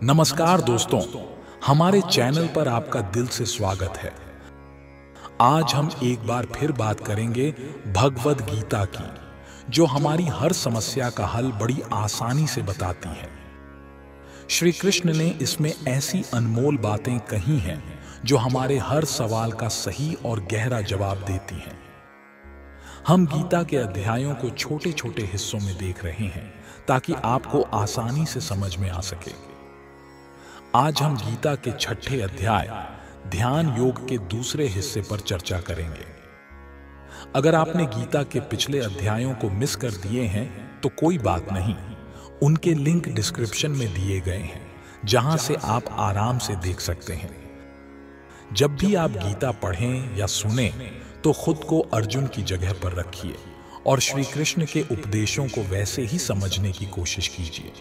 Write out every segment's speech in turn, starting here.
नमस्कार दोस्तों, हमारे चैनल पर आपका दिल से स्वागत है। आज हम एक बार फिर बात करेंगे भगवद गीता की, जो हमारी हर समस्या का हल बड़ी आसानी से बताती है। श्री कृष्ण ने इसमें ऐसी अनमोल बातें कही हैं जो हमारे हर सवाल का सही और गहरा जवाब देती हैं। हम गीता के अध्यायों को छोटे छोटे हिस्सों में देख रहे हैं ताकि आपको आसानी से समझ में आ सके। आज हम गीता के 6ठे अध्याय ध्यान योग के दूसरे हिस्से पर चर्चा करेंगे। अगर आपने गीता के पिछले अध्यायों को मिस कर दिए हैं तो कोई बात नहीं, उनके लिंक डिस्क्रिप्शन में दिए गए हैं, जहां से आप आराम से देख सकते हैं। जब भी आप गीता पढ़ें या सुने तो खुद को अर्जुन की जगह पर रखिए और श्री कृष्ण के उपदेशों को वैसे ही समझने की कोशिश कीजिए।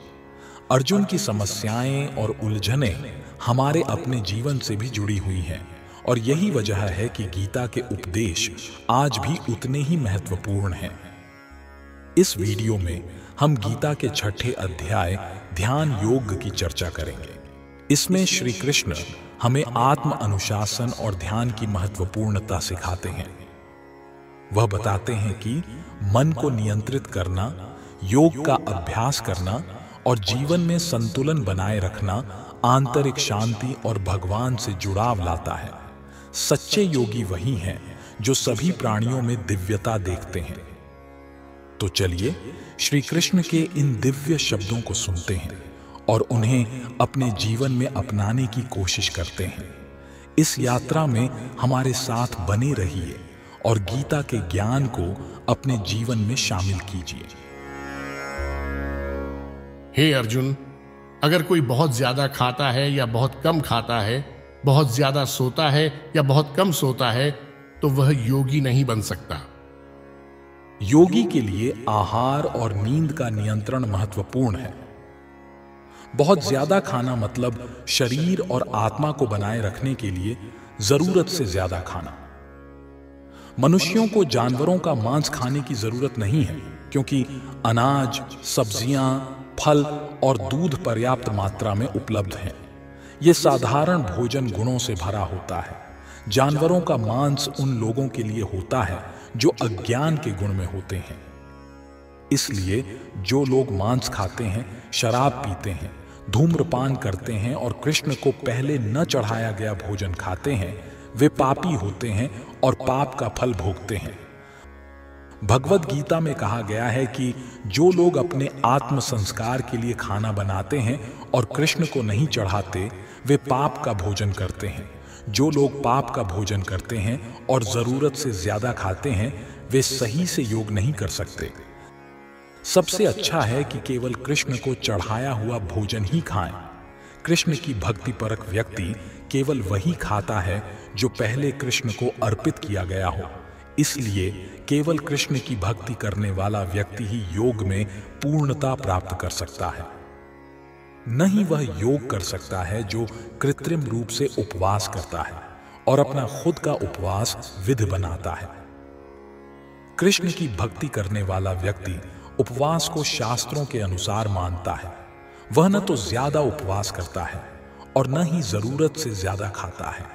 अर्जुन की समस्याएं और उलझनें हमारे अपने जीवन से भी जुड़ी हुई हैं और यही वजह है कि गीता के उपदेश आज भी उतने ही महत्वपूर्ण हैं। इस वीडियो में हम गीता के 6ठे अध्याय ध्यान योग की चर्चा करेंगे। इसमें श्री कृष्ण हमें आत्म अनुशासन और ध्यान की महत्वपूर्णता सिखाते हैं। वह बताते हैं कि मन को नियंत्रित करना, योग का अभ्यास करना और जीवन में संतुलन बनाए रखना आंतरिक शांति और भगवान से जुड़ाव लाता है। सच्चे योगी वही हैं जो सभी प्राणियों में दिव्यता देखते हैं। तो चलिए श्री कृष्ण के इन दिव्य शब्दों को सुनते हैं और उन्हें अपने जीवन में अपनाने की कोशिश करते हैं। इस यात्रा में हमारे साथ बने रहिए और गीता के ज्ञान को अपने जीवन में शामिल कीजिए। हे अर्जुन, अगर कोई बहुत ज्यादा खाता है या बहुत कम खाता है, बहुत ज्यादा सोता है या बहुत कम सोता है, तो वह योगी नहीं बन सकता। योगी के लिए आहार और नींद का नियंत्रण महत्वपूर्ण है। बहुत ज्यादा खाना मतलब शरीर और आत्मा को बनाए रखने के लिए जरूरत से ज्यादा खाना। मनुष्यों को जानवरों का मांस खाने की जरूरत नहीं है, क्योंकि अनाज, सब्जियां, फल और दूध पर्याप्त मात्रा में उपलब्ध हैं। ये साधारण भोजन गुणों से भरा होता है। जानवरों का मांस उन लोगों के लिए होता है जो अज्ञान के गुण में होते हैं। इसलिए जो लोग मांस खाते हैं, शराब पीते हैं, धूम्रपान करते हैं और कृष्ण को पहले न चढ़ाया गया भोजन खाते हैं, वे पापी होते हैं और पाप का फल भोगते हैं। भगवद गीता में कहा गया है कि जो लोग अपने आत्म संस्कार के लिए खाना बनाते हैं और कृष्ण को नहीं चढ़ाते, वे पाप का भोजन करते हैं। जो लोग पाप का भोजन करते हैं और जरूरत से ज्यादा खाते हैं, वे सही से योग नहीं कर सकते। सबसे अच्छा है कि केवल कृष्ण को चढ़ाया हुआ भोजन ही खाएं। कृष्ण की भक्ति परक व्यक्ति केवल वही खाता है जो पहले कृष्ण को अर्पित किया गया हो। इसलिए केवल कृष्ण की भक्ति करने वाला व्यक्ति ही योग में पूर्णता प्राप्त कर सकता है। नहीं वह योग कर सकता है जो कृत्रिम रूप से उपवास करता है और अपना खुद का उपवास विधि बनाता है। कृष्ण की भक्ति करने वाला व्यक्ति उपवास को शास्त्रों के अनुसार मानता है। वह न तो ज्यादा उपवास करता है और न ही जरूरत से ज्यादा खाता है,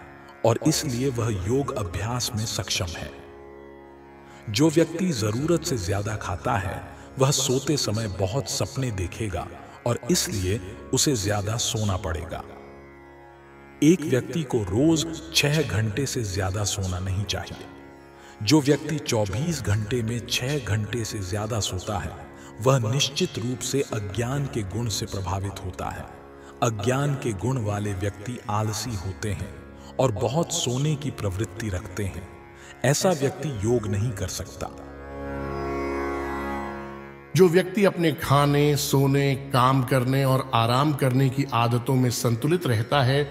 और इसलिए वह योग अभ्यास में सक्षम है। जो व्यक्ति जरूरत से ज्यादा खाता है, वह सोते समय बहुत सपने देखेगा और इसलिए उसे ज्यादा सोना पड़ेगा। एक व्यक्ति को रोज 6 घंटे से ज्यादा सोना नहीं चाहिए। जो व्यक्ति 24 घंटे में 6 घंटे से ज्यादा सोता है, वह निश्चित रूप से अज्ञान के गुण से प्रभावित होता है। अज्ञान के गुण वाले व्यक्ति आलसी होते हैं और बहुत सोने की प्रवृत्ति रखते हैं। ऐसा व्यक्ति योग नहीं कर सकता। जो व्यक्ति अपने खाने, सोने, काम करने और आराम करने की आदतों में संतुलित रहता है,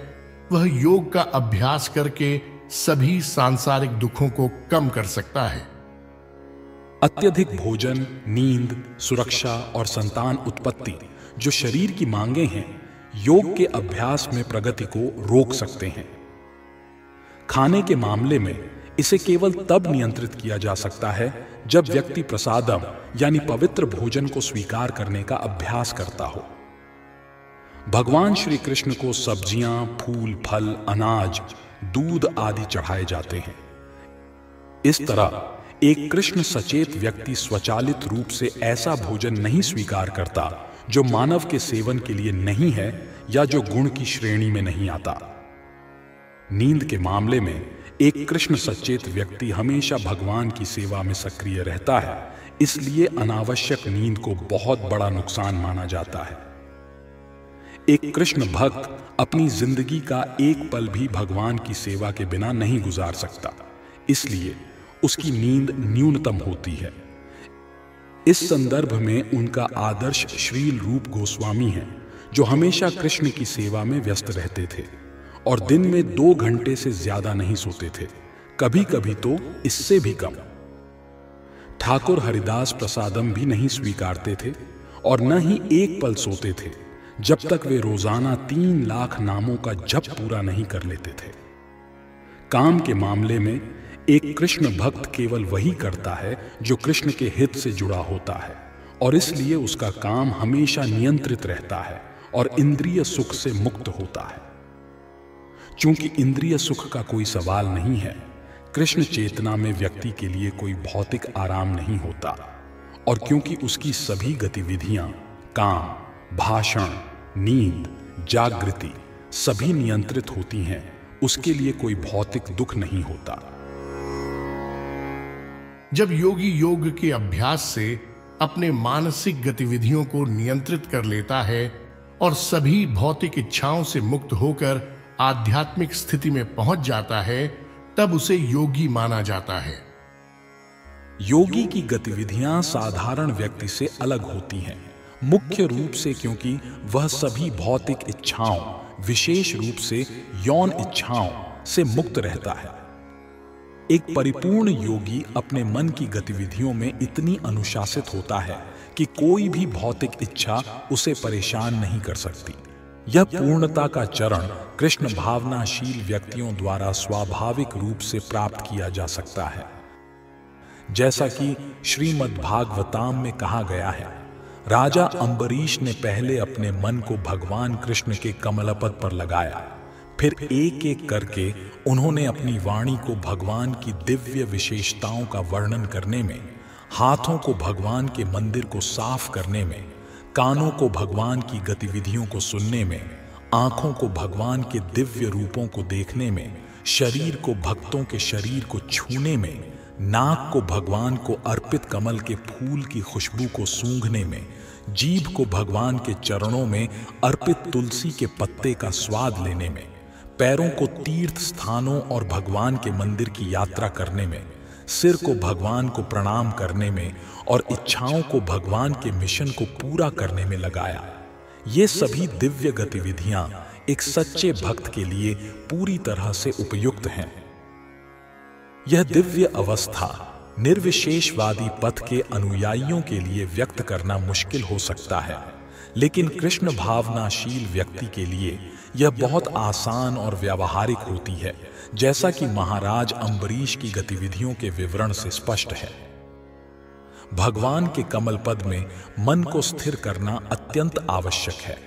वह योग का अभ्यास करके सभी सांसारिक दुखों को कम कर सकता है। अत्यधिक भोजन, नींद, सुरक्षा और संतान उत्पत्ति जो शरीर की मांगे हैं, योग के अभ्यास में प्रगति को रोक सकते हैं। खाने के मामले में इसे केवल तब नियंत्रित किया जा सकता है जब व्यक्ति प्रसादम यानी पवित्र भोजन को स्वीकार करने का अभ्यास करता हो। भगवान श्री कृष्ण को सब्जियां, फूल, फल, अनाज, दूध आदि चढ़ाए जाते हैं। इस तरह एक कृष्ण सचेत व्यक्ति स्वचालित रूप से ऐसा भोजन नहीं स्वीकार करता जो मानव के सेवन के लिए नहीं है या जो गुण की श्रेणी में नहीं आता। नींद के मामले में एक कृष्ण सचेत व्यक्ति हमेशा भगवान की सेवा में सक्रिय रहता है, इसलिए अनावश्यक नींद को बहुत बड़ा नुकसान माना जाता है। एक कृष्ण भक्त अपनी जिंदगी का एक पल भी भगवान की सेवा के बिना नहीं गुजार सकता, इसलिए उसकी नींद न्यूनतम होती है। इस संदर्भ में उनका आदर्श श्रील रूप गोस्वामी है, जो हमेशा कृष्ण की सेवा में व्यस्त रहते थे और दिन में 2 घंटे से ज्यादा नहीं सोते थे, कभी कभी तो इससे भी कम। ठाकुर हरिदास प्रसादम भी नहीं स्वीकारते थे और न ही एक पल सोते थे जब तक वे रोजाना 3 लाख नामों का जप पूरा नहीं कर लेते थे। काम के मामले में एक कृष्ण भक्त केवल वही करता है जो कृष्ण के हित से जुड़ा होता है और इसलिए उसका काम हमेशा नियंत्रित रहता है और इंद्रिय सुख से मुक्त होता है। चूंकि इंद्रिय सुख का कोई सवाल नहीं है, कृष्ण चेतना में व्यक्ति के लिए कोई भौतिक आराम नहीं होता और क्योंकि उसकी सभी गतिविधियां, काम, भाषण, नींद, जागृति सभी नियंत्रित होती हैं, उसके लिए कोई भौतिक दुख नहीं होता। जब योगी योग के अभ्यास से अपने मानसिक गतिविधियों को नियंत्रित कर लेता है और सभी भौतिक इच्छाओं से मुक्त होकर आध्यात्मिक स्थिति में पहुंच जाता है, तब उसे योगी माना जाता है। योगी की गतिविधियां साधारण व्यक्ति से अलग होती हैं, मुख्य रूप से क्योंकि वह सभी भौतिक इच्छाओं, विशेष रूप से यौन इच्छाओं से मुक्त रहता है। एक परिपूर्ण योगी अपने मन की गतिविधियों में इतनी अनुशासित होता है कि कोई भी भौतिक इच्छा उसे परेशान नहीं कर सकती। यह पूर्णता का चरण कृष्ण भावनाशील व्यक्तियों द्वारा स्वाभाविक रूप से प्राप्त किया जा सकता है। जैसा कि श्रीमद् भागवताम में कहा गया है, राजा अम्बरीश ने पहले अपने मन को भगवान कृष्ण के कमलपद पर लगाया, फिर एक एक करके उन्होंने अपनी वाणी को भगवान की दिव्य विशेषताओं का वर्णन करने में, हाथों को भगवान के मंदिर को साफ करने में, कानों को भगवान की गतिविधियों को सुनने में, आंखों को भगवान के दिव्य रूपों को देखने में, शरीर को भक्तों के शरीर को छूने में, नाक को भगवान को अर्पित कमल के फूल की खुशबू को सूंघने में, जीभ को भगवान के चरणों में अर्पित तुलसी के पत्ते का स्वाद लेने में, पैरों को तीर्थ स्थानों और भगवान के मंदिर की यात्रा करने में, सिर को भगवान को प्रणाम करने में और इच्छाओं को भगवान के मिशन को पूरा करने में लगाया। ये सभी दिव्य गतिविधियां एक सच्चे भक्त के लिए पूरी तरह से उपयुक्त हैं। यह दिव्य अवस्था निर्विशेषवादी पथ के अनुयायियों के लिए व्यक्त करना मुश्किल हो सकता है, लेकिन कृष्ण भावनाशील व्यक्ति के लिए यह बहुत आसान और व्यावहारिक होती है, जैसा कि महाराज अम्बरीश की गतिविधियों के विवरण से स्पष्ट है। भगवान के कमल पद में मन को स्थिर करना अत्यंत आवश्यक है।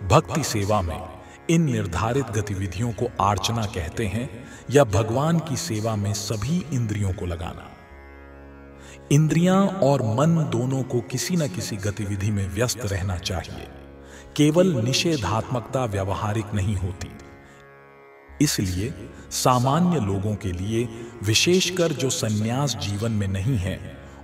भक्ति सेवा में इन निर्धारित गतिविधियों को अर्चना कहते हैं या भगवान की सेवा में सभी इंद्रियों को लगाना। इंद्रियां और मन दोनों को किसी न किसी गतिविधि में व्यस्त रहना चाहिए। केवल निषेधात्मकता व्यावहारिक नहीं होती। इसलिए सामान्य लोगों के लिए, विशेषकर जो संन्यास जीवन में नहीं है,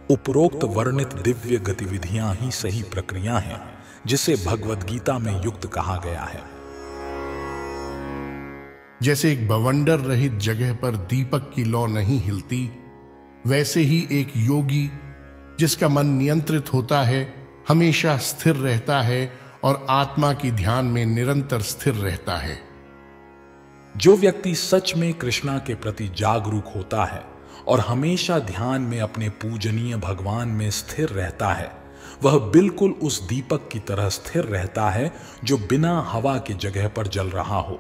उपरोक्त वर्णित दिव्य गतिविधियां ही सही प्रक्रिया हैं, जिसे भगवद गीता में युक्त कहा गया है। जैसे एक बवंडर रहित जगह पर दीपक की लौ नहीं हिलती, वैसे ही एक योगी जिसका मन नियंत्रित होता है हमेशा स्थिर रहता है और आत्मा की ध्यान में निरंतर स्थिर रहता है। जो व्यक्ति सच में कृष्णा के प्रति जागरूक होता है और हमेशा ध्यान में अपने पूजनीय भगवान में स्थिर रहता है, वह बिल्कुल उस दीपक की तरह स्थिर रहता है जो बिना हवा के जगह पर जल रहा हो।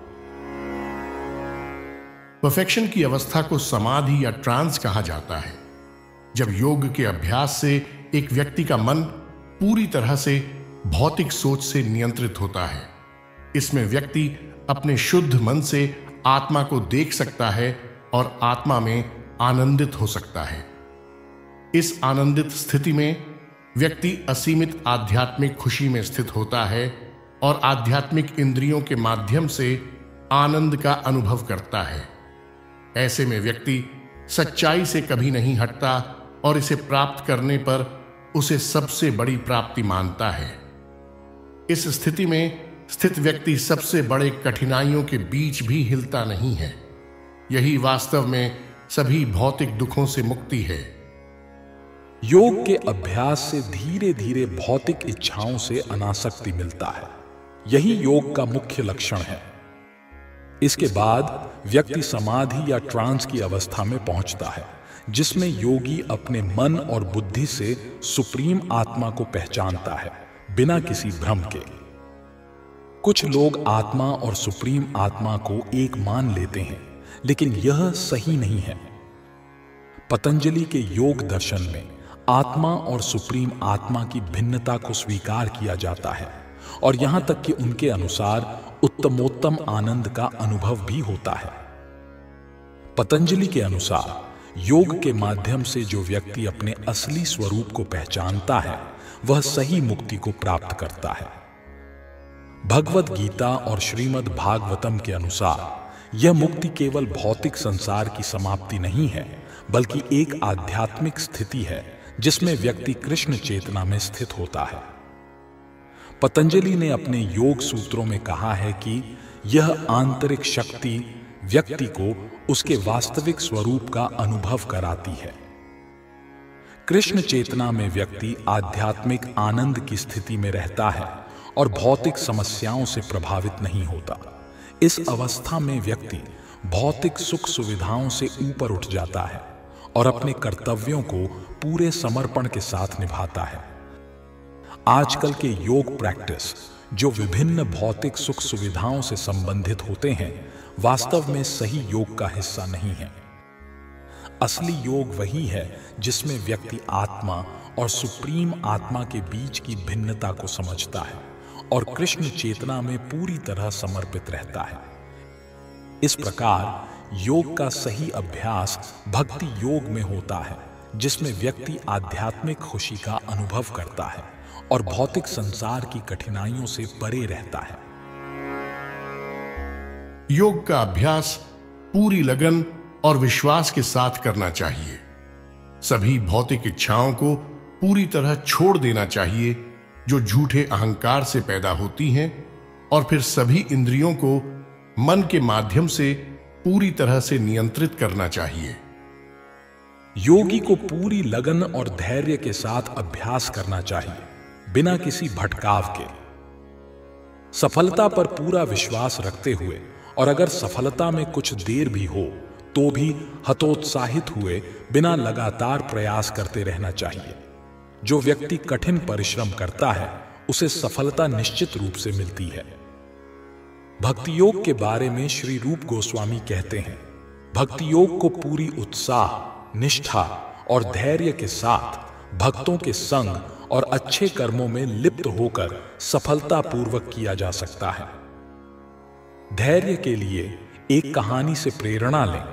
परफेक्शन की अवस्था को समाधि या ट्रांस कहा जाता है, जब योग के अभ्यास से एक व्यक्ति का मन पूरी तरह से भौतिक सोच से नियंत्रित होता है इसमें व्यक्ति अपने शुद्ध मन से आत्मा को देख सकता है और आत्मा में आनंदित हो सकता है। इस आनंदित स्थिति में व्यक्ति असीमित आध्यात्मिक खुशी में स्थित होता है और आध्यात्मिक इंद्रियों के माध्यम से आनंद का अनुभव करता है। ऐसे में व्यक्ति सच्चाई से कभी नहीं हटता और इसे प्राप्त करने पर उसे सबसे बड़ी प्राप्ति मानता है। इस स्थिति में स्थित व्यक्ति सबसे बड़े कठिनाइयों के बीच भी हिलता नहीं है। यही वास्तव में सभी भौतिक दुखों से मुक्ति है। योग के अभ्यास से धीरे धीरे भौतिक इच्छाओं से अनासक्ति मिलता है। यही योग का मुख्य लक्षण है। इसके बाद व्यक्ति समाधि या ट्रांस की अवस्था में पहुंचता है, जिसमें योगी अपने मन और बुद्धि से सुप्रीम आत्मा को पहचानता है, बिना किसी भ्रम के। कुछ लोग आत्मा और सुप्रीम आत्मा को एक मान लेते हैं, लेकिन यह सही नहीं है। पतंजलि के योग दर्शन में आत्मा और सुप्रीम आत्मा की भिन्नता को स्वीकार किया जाता है और यहां तक कि उनके अनुसार उत्तमोत्तम आनंद का अनुभव भी होता है। पतंजलि के अनुसार योग के माध्यम से जो व्यक्ति अपने असली स्वरूप को पहचानता है, वह सही मुक्ति को प्राप्त करता है। भगवद गीता और श्रीमद् भागवतम के अनुसार यह मुक्ति केवल भौतिक संसार की समाप्ति नहीं है, बल्कि एक आध्यात्मिक स्थिति है जिसमें व्यक्ति कृष्ण चेतना में स्थित होता है। पतंजलि ने अपने योग सूत्रों में कहा है कि यह आंतरिक शक्ति व्यक्ति को उसके वास्तविक स्वरूप का अनुभव कराती है। कृष्ण चेतना में व्यक्ति आध्यात्मिक आनंद की स्थिति में रहता है और भौतिक समस्याओं से प्रभावित नहीं होता। इस अवस्था में व्यक्ति भौतिक सुख सुविधाओं से ऊपर उठ जाता है और अपने कर्तव्यों को पूरे समर्पण के साथ निभाता है। आजकल के योग प्रैक्टिस जो विभिन्न भौतिक सुख सुविधाओं से संबंधित होते हैं, वास्तव में सही योग का हिस्सा नहीं है। असली योग वही है जिसमें व्यक्ति आत्मा और सुप्रीम आत्मा के बीच की भिन्नता को समझता है और कृष्ण चेतना में पूरी तरह समर्पित रहता है। इस प्रकार योग का सही अभ्यास भक्ति योग में होता है, जिसमें व्यक्ति आध्यात्मिक खुशी का अनुभव करता है और भौतिक संसार की कठिनाइयों से परे रहता है। योग का अभ्यास पूरी लगन और विश्वास के साथ करना चाहिए। सभी भौतिक इच्छाओं को पूरी तरह छोड़ देना चाहिए जो झूठे अहंकार से पैदा होती हैं, और फिर सभी इंद्रियों को मन के माध्यम से पूरी तरह से नियंत्रित करना चाहिए। योगी को पूरी लगन और धैर्य के साथ अभ्यास करना चाहिए, बिना किसी भटकाव के। सफलता पर पूरा विश्वास रखते हुए, और अगर सफलता में कुछ देर भी हो तो भी हतोत्साहित हुए बिना लगातार प्रयास करते रहना चाहिए। जो व्यक्ति कठिन परिश्रम करता है, उसे सफलता निश्चित रूप से मिलती है। भक्ति योग के बारे में श्री रूप गोस्वामी कहते हैं, भक्ति योग को पूरी उत्साह, निष्ठा और धैर्य के साथ भक्तों के संग और अच्छे कर्मों में लिप्त होकर सफलतापूर्वक किया जा सकता है। धैर्य के लिए एक कहानी से प्रेरणा लें।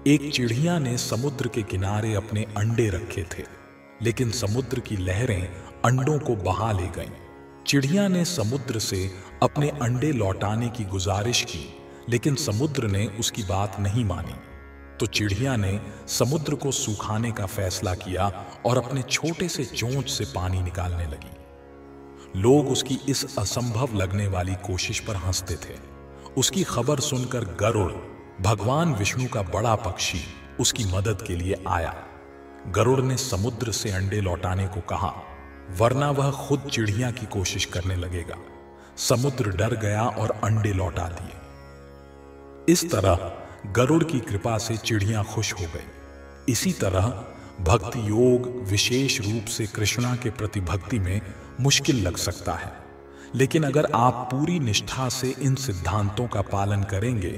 एक चिड़िया ने समुद्र के किनारे अपने अंडे रखे थे, लेकिन समुद्र की लहरें अंडों को बहा ले गईं। चिड़िया ने समुद्र से अपने अंडे लौटाने की गुजारिश की, लेकिन समुद्र ने उसकी बात नहीं मानी। तो चिड़िया ने समुद्र को सुखाने का फैसला किया और अपने छोटे से चोंच से पानी निकालने लगी। लोग उसकी इस असंभव लगने वाली कोशिश पर हंसते थे। उसकी खबर सुनकर गरुड़, भगवान विष्णु का बड़ा पक्षी, उसकी मदद के लिए आया। गरुड़ ने समुद्र से अंडे लौटाने को कहा, वरना वह खुद चिड़िया की कोशिश करने लगेगा। समुद्र डर गया और अंडे लौटा दिए। इस तरह गरुड़ की कृपा से चिड़िया खुश हो गई। इसी तरह भक्ति योग विशेष रूप से कृष्णा के प्रति भक्ति में मुश्किल लग सकता है, लेकिन अगर आप पूरी निष्ठा से इन सिद्धांतों का पालन करेंगे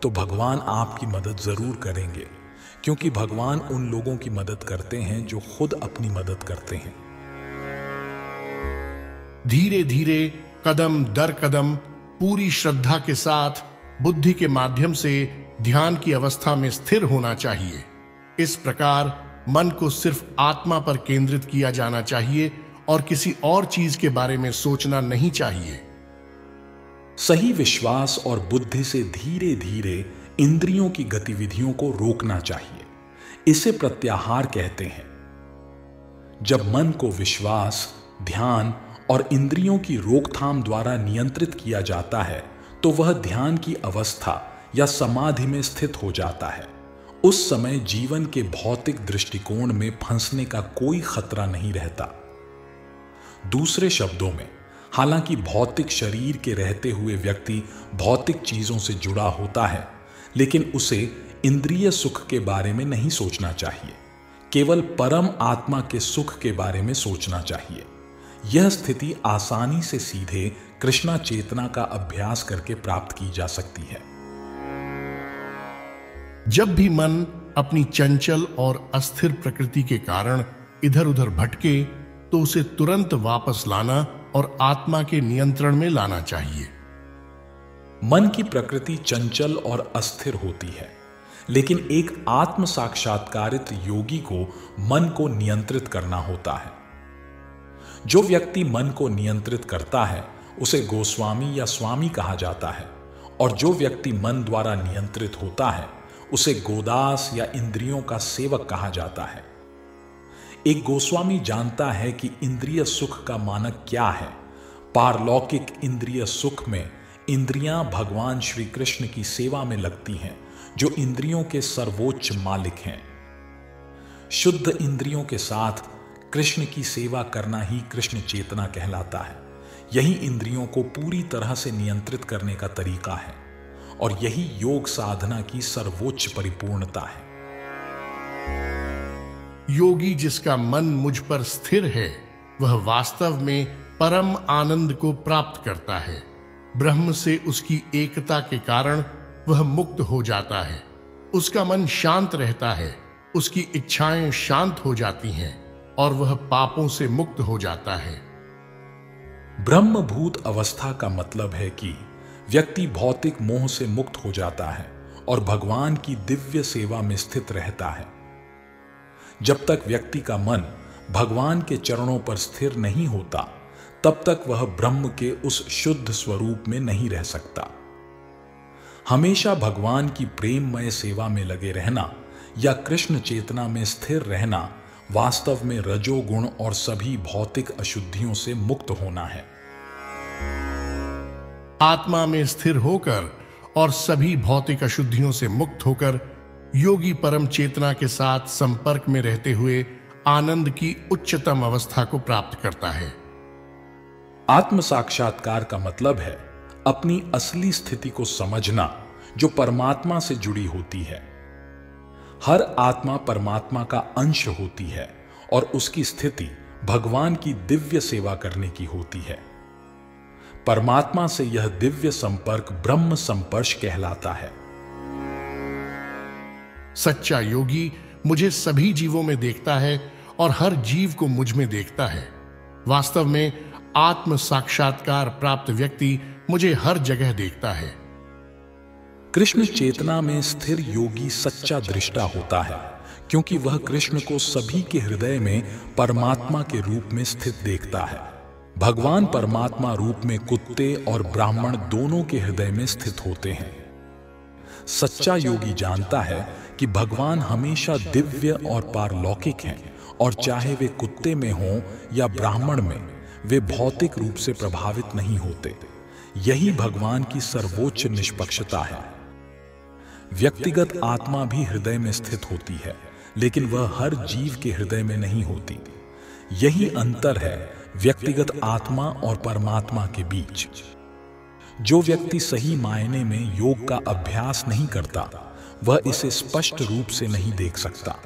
तो भगवान आपकी मदद जरूर करेंगे, क्योंकि भगवान उन लोगों की मदद करते हैं जो खुद अपनी मदद करते हैं। धीरे धीरे, कदम दर कदम पूरी श्रद्धा के साथ बुद्धि के माध्यम से ध्यान की अवस्था में स्थिर होना चाहिए। इस प्रकार मन को सिर्फ आत्मा पर केंद्रित किया जाना चाहिए और किसी और चीज के बारे में सोचना नहीं चाहिए। सही विश्वास और बुद्धि से धीरे धीरे इंद्रियों की गतिविधियों को रोकना चाहिए। इसे प्रत्याहार कहते हैं। जब मन को विश्वास, ध्यान और इंद्रियों की रोकथाम द्वारा नियंत्रित किया जाता है तो वह ध्यान की अवस्था या समाधि में स्थित हो जाता है। उस समय जीवन के भौतिक दृष्टिकोण में फंसने का कोई खतरा नहीं रहता। दूसरे शब्दों में, हालांकि भौतिक शरीर के रहते हुए व्यक्ति भौतिक चीजों से जुड़ा होता है, लेकिन उसे इंद्रिय सुख के बारे में नहीं सोचना चाहिए। केवल परम आत्मा के सुख के बारे में सोचना चाहिए। यह स्थिति आसानी से सीधे कृष्णा चेतना का अभ्यास करके प्राप्त की जा सकती है। जब भी मन अपनी चंचल और अस्थिर प्रकृति के कारण इधर उधर भटके तो उसे तुरंत वापस लाना और आत्मा के नियंत्रण में लाना चाहिए। मन की प्रकृति चंचल और अस्थिर होती है, लेकिन एक आत्म साक्षात्कारित योगी को मन को नियंत्रित करना होता है। जो व्यक्ति मन को नियंत्रित करता है उसे गोस्वामी या स्वामी कहा जाता है, और जो व्यक्ति मन द्वारा नियंत्रित होता है उसे गोदास या इंद्रियों का सेवक कहा जाता है। एक गोस्वामी जानता है कि इंद्रिय सुख का मानक क्या है। पारलौकिक इंद्रिय सुख में इंद्रियां भगवान श्री कृष्ण की सेवा में लगती हैं, जो इंद्रियों के सर्वोच्च मालिक हैं। शुद्ध इंद्रियों के साथ कृष्ण की सेवा करना ही कृष्ण चेतना कहलाता है। यही इंद्रियों को पूरी तरह से नियंत्रित करने का तरीका है, और यही योग साधना की सर्वोच्च परिपूर्णता है। योगी जिसका मन मुझ पर स्थिर है वह वास्तव में परम आनंद को प्राप्त करता है। ब्रह्म से उसकी एकता के कारण वह मुक्त हो जाता है। उसका मन शांत रहता है, उसकी इच्छाएं शांत हो जाती हैं और वह पापों से मुक्त हो जाता है। ब्रह्मभूत अवस्था का मतलब है कि व्यक्ति भौतिक मोह से मुक्त हो जाता है और भगवान की दिव्य सेवा में स्थित रहता है। जब तक व्यक्ति का मन भगवान के चरणों पर स्थिर नहीं होता, तब तक वह ब्रह्म के उस शुद्ध स्वरूप में नहीं रह सकता। हमेशा भगवान की प्रेममय सेवा में लगे रहना या कृष्ण चेतना में स्थिर रहना वास्तव में रजोगुण और सभी भौतिक अशुद्धियों से मुक्त होना है। आत्मा में स्थिर होकर और सभी भौतिक अशुद्धियों से मुक्त होकर योगी परम चेतना के साथ संपर्क में रहते हुए आनंद की उच्चतम अवस्था को प्राप्त करता है। आत्म साक्षात्कार का मतलब है अपनी असली स्थिति को समझना, जो परमात्मा से जुड़ी होती है। हर आत्मा परमात्मा का अंश होती है और उसकी स्थिति भगवान की दिव्य सेवा करने की होती है। परमात्मा से यह दिव्य संपर्क ब्रह्म संपर्श कहलाता है। सच्चा योगी मुझे सभी जीवों में देखता है और हर जीव को मुझ में देखता है। वास्तव में आत्म साक्षात्कार प्राप्त व्यक्ति मुझे हर जगह देखता है। कृष्ण चेतना में स्थिर योगी सच्चा दृष्टा होता है, क्योंकि वह कृष्ण को सभी के हृदय में परमात्मा के रूप में स्थित देखता है। भगवान परमात्मा रूप में कुत्ते और ब्राह्मण दोनों के हृदय में स्थित होते हैं। सच्चा योगी जानता है कि भगवान हमेशा दिव्य और पारलौकिक हैं, और चाहे वे कुत्ते में हों या ब्राह्मण में, वे भौतिक रूप से प्रभावित नहीं होते। यही भगवान की सर्वोच्च निष्पक्षता है। व्यक्तिगत आत्मा भी हृदय में स्थित होती है, लेकिन वह हर जीव के हृदय में नहीं होती। यही अंतर है व्यक्तिगत आत्मा और परमात्मा के बीच। जो व्यक्ति सही मायने में योग का अभ्यास नहीं करता, वह इसे स्पष्ट रूप से नहीं देख सकता।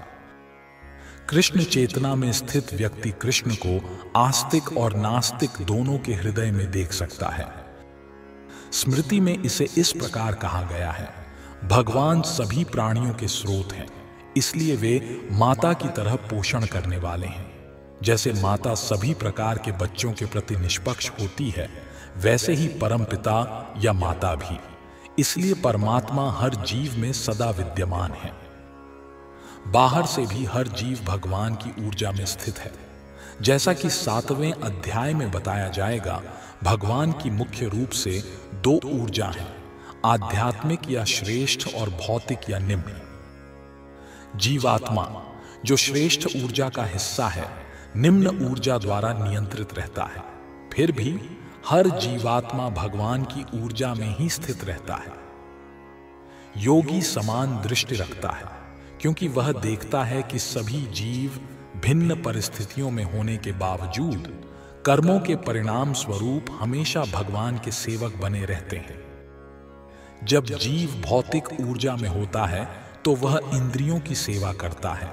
कृष्ण चेतना में स्थित व्यक्ति कृष्ण को आस्तिक और नास्तिक दोनों के हृदय में देख सकता है। स्मृति में इसे इस प्रकार कहा गया है, भगवान सभी प्राणियों के स्रोत हैं, इसलिए वे माता की तरह पोषण करने वाले हैं। जैसे माता सभी प्रकार के बच्चों के प्रति निष्पक्ष होती है, वैसे ही परमपिता या माता भी। इसलिए परमात्मा हर जीव में सदा विद्यमान है। बाहर से भी हर जीव भगवान की ऊर्जा में स्थित है। जैसा कि 7वें अध्याय में बताया जाएगा, भगवान की मुख्य रूप से 2 ऊर्जा हैं, आध्यात्मिक या श्रेष्ठ और भौतिक या निम्न। जीवात्मा जो श्रेष्ठ ऊर्जा का हिस्सा है, निम्न ऊर्जा द्वारा नियंत्रित रहता है। फिर भी हर जीवात्मा भगवान की ऊर्जा में ही स्थित रहता है। योगी समान दृष्टि रखता है, क्योंकि वह देखता है कि सभी जीव भिन्न परिस्थितियों में होने के बावजूद कर्मों के परिणाम स्वरूप हमेशा भगवान के सेवक बने रहते हैं। जब जीव भौतिक ऊर्जा में होता है तो वह इंद्रियों की सेवा करता है,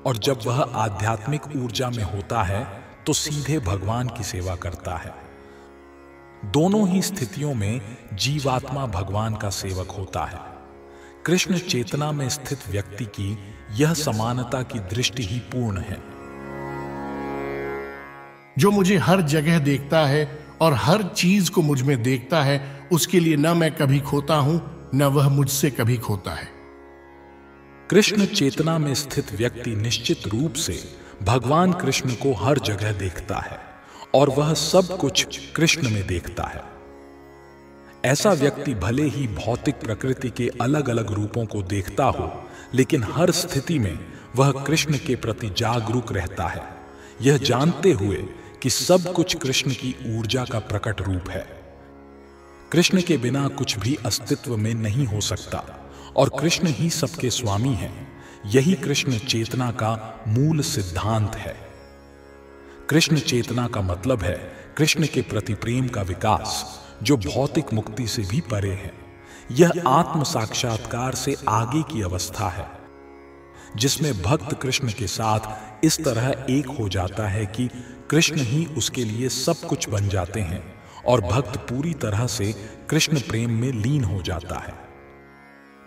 और जब वह आध्यात्मिक ऊर्जा में होता है तो सीधे भगवान की सेवा करता है। दोनों ही स्थितियों में जीवात्मा भगवान का सेवक होता है। कृष्ण चेतना में स्थित व्यक्ति की यह समानता की दृष्टि ही पूर्ण है। जो मुझे हर जगह देखता है और हर चीज को मुझ में देखता है, उसके लिए न मैं कभी खोता हूं, न वह मुझसे कभी खोता है। कृष्ण चेतना में स्थित व्यक्ति निश्चित रूप से भगवान कृष्ण को हर जगह देखता है और वह सब कुछ कृष्ण में देखता है। ऐसा व्यक्ति भले ही भौतिक प्रकृति के अलग अलग रूपों को देखता हो, लेकिन हर स्थिति में वह कृष्ण के प्रति जागरूक रहता है, यह जानते हुए कि सब कुछ कृष्ण की ऊर्जा का प्रकट रूप है। कृष्ण के बिना कुछ भी अस्तित्व में नहीं हो सकता और कृष्ण ही सबके स्वामी हैं। यही कृष्ण चेतना का मूल सिद्धांत है। कृष्ण चेतना का मतलब है कृष्ण के प्रति प्रेम का विकास, जो भौतिक मुक्ति से भी परे है। यह आत्म साक्षात्कार से आगे की अवस्था है, जिसमें भक्त कृष्ण के साथ इस तरह एक हो जाता है कि कृष्ण ही उसके लिए सब कुछ बन जाते हैं और भक्त पूरी तरह से कृष्ण प्रेम में लीन हो जाता है।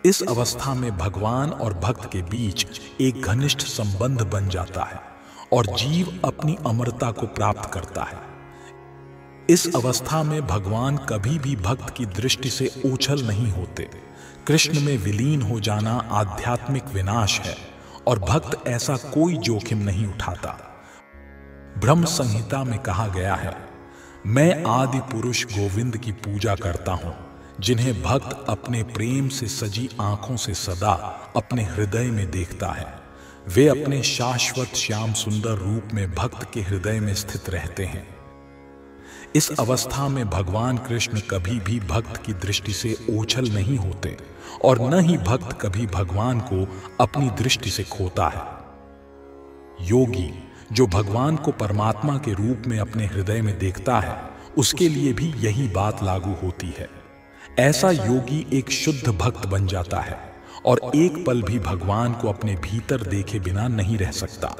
इस अवस्था में भगवान और भक्त के बीच एक घनिष्ठ संबंध बन जाता है और जीव अपनी अमरता को प्राप्त करता है। इस अवस्था में भगवान कभी भी भक्त की दृष्टि से ओझल नहीं होते। कृष्ण में विलीन हो जाना आध्यात्मिक विनाश है और भक्त ऐसा कोई जोखिम नहीं उठाता। ब्रह्म संहिता में कहा गया है, मैं आदि पुरुष गोविंद की पूजा करता हूं, जिन्हें भक्त अपने प्रेम से सजी आंखों से सदा अपने हृदय में देखता है। वे अपने शाश्वत श्याम सुंदर रूप में भक्त के हृदय में स्थित रहते हैं। इस अवस्था में भगवान कृष्ण कभी भी भक्त की दृष्टि से ओझल नहीं होते और न ही भक्त कभी भगवान को अपनी दृष्टि से खोता है। योगी जो भगवान को परमात्मा के रूप में अपने हृदय में देखता है, उसके लिए भी यही बात लागू होती है। ऐसा योगी एक शुद्ध भक्त बन जाता है और एक पल भी भगवान को अपने भीतर देखे बिना नहीं रह सकता।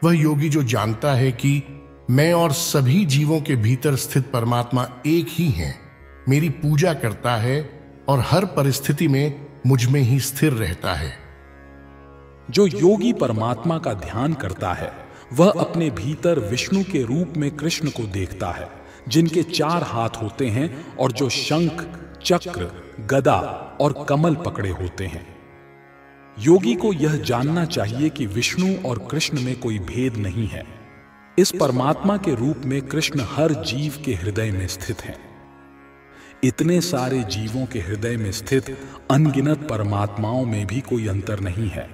वह योगी जो जानता है कि मैं और सभी जीवों के भीतर स्थित परमात्मा एक ही हैं, मेरी पूजा करता है और हर परिस्थिति में मुझ में ही स्थिर रहता है। जो योगी परमात्मा का ध्यान करता है, वह अपने भीतर विष्णु के रूप में कृष्ण को देखता है, जिनके 4 हाथ होते हैं और जो शंख, चक्र, गदा और कमल पकड़े होते हैं। योगी को यह जानना चाहिए कि विष्णु और कृष्ण में कोई भेद नहीं है। इस परमात्मा के रूप में कृष्ण हर जीव के हृदय में स्थित है। इतने सारे जीवों के हृदय में स्थित अनगिनत परमात्माओं में भी कोई अंतर नहीं है।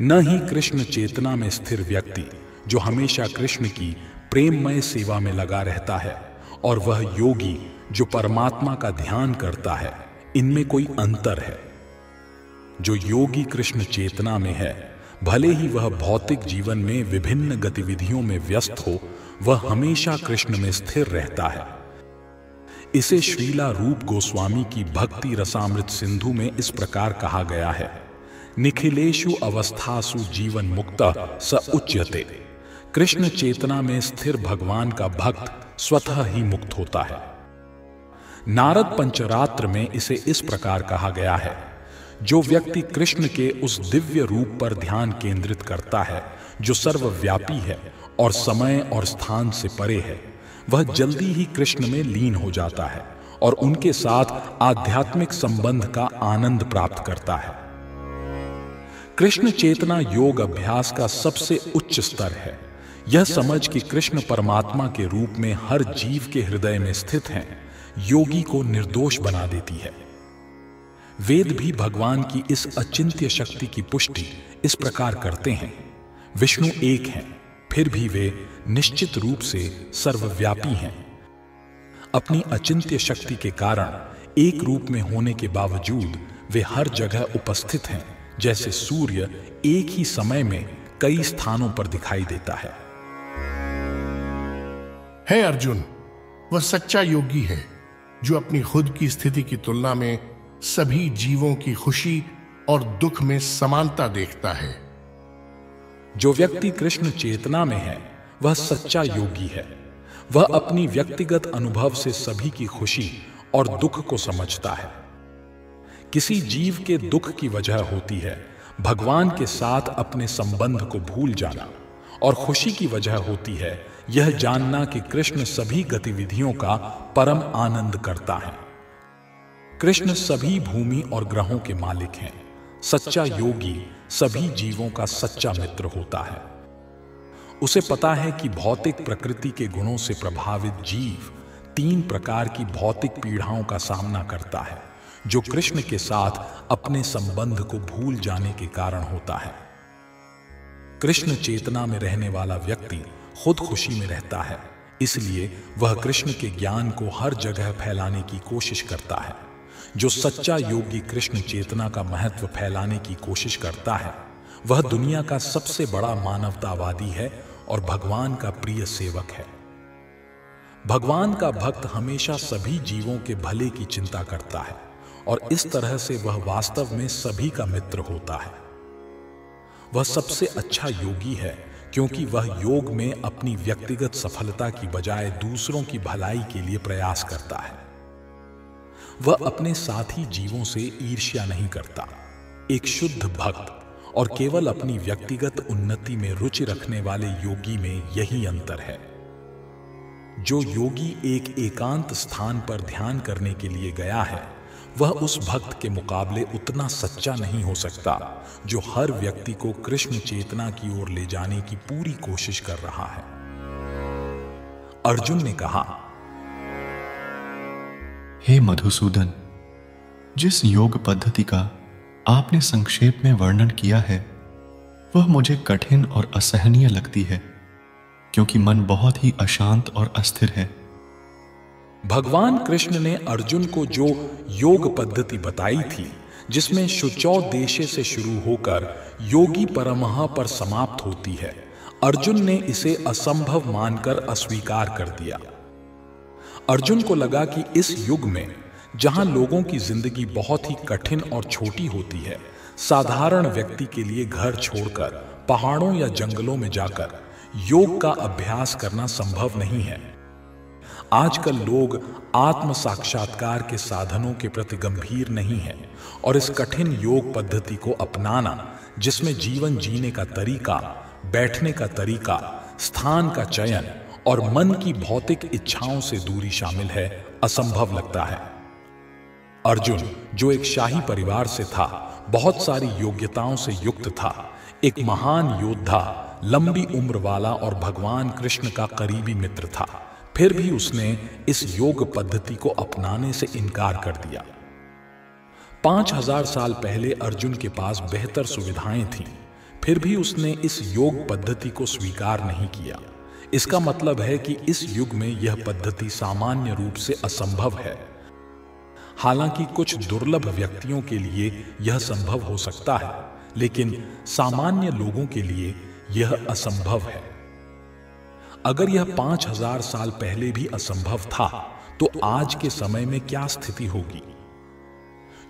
न ही कृष्ण चेतना में स्थिर व्यक्ति जो हमेशा कृष्ण की प्रेममय सेवा में लगा रहता है और वह योगी जो परमात्मा का ध्यान करता है, इनमें कोई अंतर है। जो योगी कृष्ण चेतना में है, भले ही वह भौतिक जीवन में विभिन्न गतिविधियों में व्यस्त हो, वह हमेशा कृष्ण में स्थिर रहता है। इसे श्रीला रूप गोस्वामी की भक्ति रसामृत सिंधु में इस प्रकार कहा गया है, निखिलेषु अवस्थासु जीवन मुक्तः स उच्यते। कृष्ण चेतना में स्थिर भगवान का भक्त स्वतः ही मुक्त होता है। नारद पंचरात्र में इसे इस प्रकार कहा गया है, जो व्यक्ति कृष्ण के उस दिव्य रूप पर ध्यान केंद्रित करता है जो सर्वव्यापी है और समय और स्थान से परे है, वह जल्दी ही कृष्ण में लीन हो जाता है और उनके साथ आध्यात्मिक संबंध का आनंद प्राप्त करता है। कृष्ण चेतना योग अभ्यास का सबसे उच्च स्तर है। यह समझ कि कृष्ण परमात्मा के रूप में हर जीव के हृदय में स्थित हैं, योगी को निर्दोष बना देती है। वेद भी भगवान की इस अचिंत्य शक्ति की पुष्टि इस प्रकार करते हैं। विष्णु एक हैं, फिर भी वे निश्चित रूप से सर्वव्यापी हैं। अपनी अचिंत्य शक्ति के कारण एक रूप में होने के बावजूद वे हर जगह उपस्थित हैं, जैसे सूर्य एक ही समय में कई स्थानों पर दिखाई देता है। हे अर्जुन, वह सच्चा योगी है जो अपनी खुद की स्थिति की तुलना में सभी जीवों की खुशी और दुख में समानता देखता है। जो व्यक्ति कृष्ण चेतना में है वह सच्चा योगी है। वह अपनी व्यक्तिगत अनुभव से सभी की खुशी और दुख को समझता है। किसी जीव के दुख की वजह होती है भगवान के साथ अपने संबंध को भूल जाना, और खुशी की वजह होती है यह जानना कि कृष्ण सभी गतिविधियों का परम आनंद करता है। कृष्ण सभी भूमि और ग्रहों के मालिक हैं। सच्चा योगी सभी जीवों का सच्चा मित्र होता है। उसे पता है कि भौतिक प्रकृति के गुणों से प्रभावित जीव 3 प्रकार की भौतिक पीड़ाओं का सामना करता है, जो कृष्ण के साथ अपने संबंध को भूल जाने के कारण होता है। कृष्ण चेतना में रहने वाला व्यक्ति खुद खुशी में रहता है, इसलिए वह कृष्ण के ज्ञान को हर जगह फैलाने की कोशिश करता है। जो सच्चा योगी कृष्ण चेतना का महत्व फैलाने की कोशिश करता है वह दुनिया का सबसे बड़ा मानवतावादी है और भगवान का प्रिय सेवक है। भगवान का भक्त हमेशा सभी जीवों के भले की चिंता करता है और इस तरह से वह वास्तव में सभी का मित्र होता है। वह सबसे अच्छा योगी है क्योंकि वह योग में अपनी व्यक्तिगत सफलता की बजाय दूसरों की भलाई के लिए प्रयास करता है। वह अपने साथी जीवों से ईर्ष्या नहीं करता। एक शुद्ध भक्त और केवल अपनी व्यक्तिगत उन्नति में रुचि रखने वाले योगी में यही अंतर है। जो योगी एक एकांत स्थान पर ध्यान करने के लिए गया है वह उस भक्त के मुकाबले उतना सच्चा नहीं हो सकता जो हर व्यक्ति को कृष्ण चेतना की ओर ले जाने की पूरी कोशिश कर रहा है। अर्जुन ने कहा, हे मधुसूदन, जिस योग पद्धति का आपने संक्षेप में वर्णन किया है वह मुझे कठिन और असहनीय लगती है, क्योंकि मन बहुत ही अशांत और अस्थिर है। भगवान कृष्ण ने अर्जुन को जो योग पद्धति बताई थी, जिसमें शुचौ देशे से शुरू होकर योगी परमः पर समाप्त होती है, अर्जुन ने इसे असंभव मानकर अस्वीकार कर दिया। अर्जुन को लगा कि इस युग में जहां लोगों की जिंदगी बहुत ही कठिन और छोटी होती है, साधारण व्यक्ति के लिए घर छोड़कर पहाड़ों या जंगलों में जाकर योग का अभ्यास करना संभव नहीं है। आजकल लोग आत्म साक्षात्कार के साधनों के प्रति गंभीर नहीं हैं और इस कठिन योग पद्धति को अपनाना, जिसमें जीवन जीने का तरीका, बैठने का तरीका, स्थान का चयन और मन की भौतिक इच्छाओं से दूरी शामिल है, असंभव लगता है। अर्जुन, जो एक शाही परिवार से था, बहुत सारी योग्यताओं से युक्त था, एक महान योद्धा, लंबी उम्र वाला और भगवान कृष्ण का करीबी मित्र था, फिर भी उसने इस योग पद्धति को अपनाने से इनकार कर दिया। 5000 साल पहले अर्जुन के पास बेहतर सुविधाएं थीं, फिर भी उसने इस योग पद्धति को स्वीकार नहीं किया। इसका मतलब है कि इस युग में यह पद्धति सामान्य रूप से असंभव है। हालांकि कुछ दुर्लभ व्यक्तियों के लिए यह संभव हो सकता है, लेकिन सामान्य लोगों के लिए यह असंभव है। अगर यह 5000 साल पहले भी असंभव था, तो आज के समय में क्या स्थिति होगी?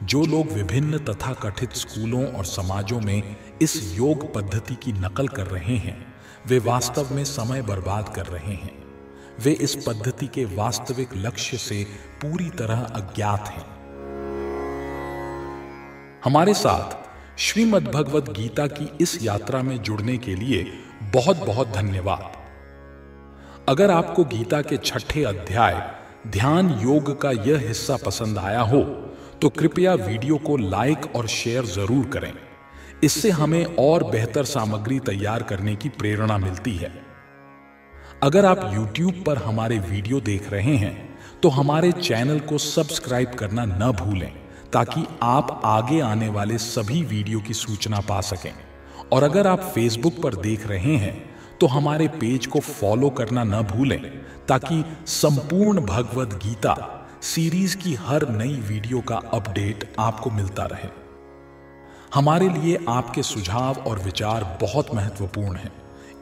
जो लोग विभिन्न तथाकथित स्कूलों और समाजों में इस योग पद्धति की नकल कर रहे हैं, वे वास्तव में समय बर्बाद कर रहे हैं। वे इस पद्धति के वास्तविक लक्ष्य से पूरी तरह अज्ञात हैं। हमारे साथ श्रीमद् भगवद गीता की इस यात्रा में जुड़ने के लिए बहुत बहुत धन्यवाद। अगर आपको गीता के 6ठे अध्याय ध्यान योग का यह हिस्सा पसंद आया हो तो कृपया वीडियो को लाइक और शेयर जरूर करें। इससे हमें और बेहतर सामग्री तैयार करने की प्रेरणा मिलती है। अगर आप YouTube पर हमारे वीडियो देख रहे हैं तो हमारे चैनल को सब्सक्राइब करना न भूलें ताकि आप आगे आने वाले सभी वीडियो की सूचना पा सकें। और अगर आप Facebook पर देख रहे हैं तो हमारे पेज को फॉलो करना न भूलें ताकि संपूर्ण भगवद गीता सीरीज की हर नई वीडियो का अपडेट आपको मिलता रहे। हमारे लिए आपके सुझाव और विचार बहुत महत्वपूर्ण हैं,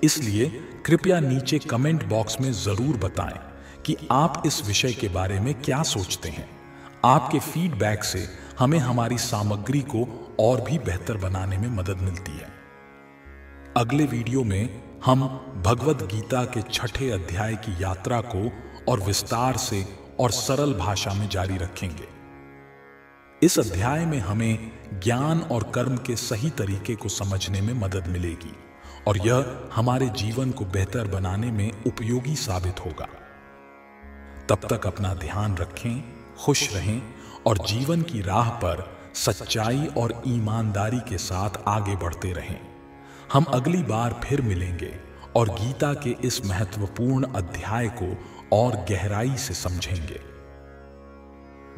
इसलिए कृपया नीचे कमेंट बॉक्स में जरूर बताएं कि आप इस विषय के बारे में क्या सोचते हैं। आपके फीडबैक से हमें हमारी सामग्री को और भी बेहतर बनाने में मदद मिलती है। अगले वीडियो में हम भगवद गीता के 6ठे अध्याय की यात्रा को और विस्तार से और सरल भाषा में जारी रखेंगे। इस अध्याय में हमें ज्ञान और कर्म के सही तरीके को समझने में मदद मिलेगी और यह हमारे जीवन को बेहतर बनाने में उपयोगी साबित होगा। तब तक अपना ध्यान रखें, खुश रहें और जीवन की राह पर सच्चाई और ईमानदारी के साथ आगे बढ़ते रहें। हम अगली बार फिर मिलेंगे और गीता के इस महत्वपूर्ण अध्याय को और गहराई से समझेंगे।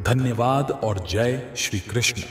धन्यवाद और जय श्री कृष्ण।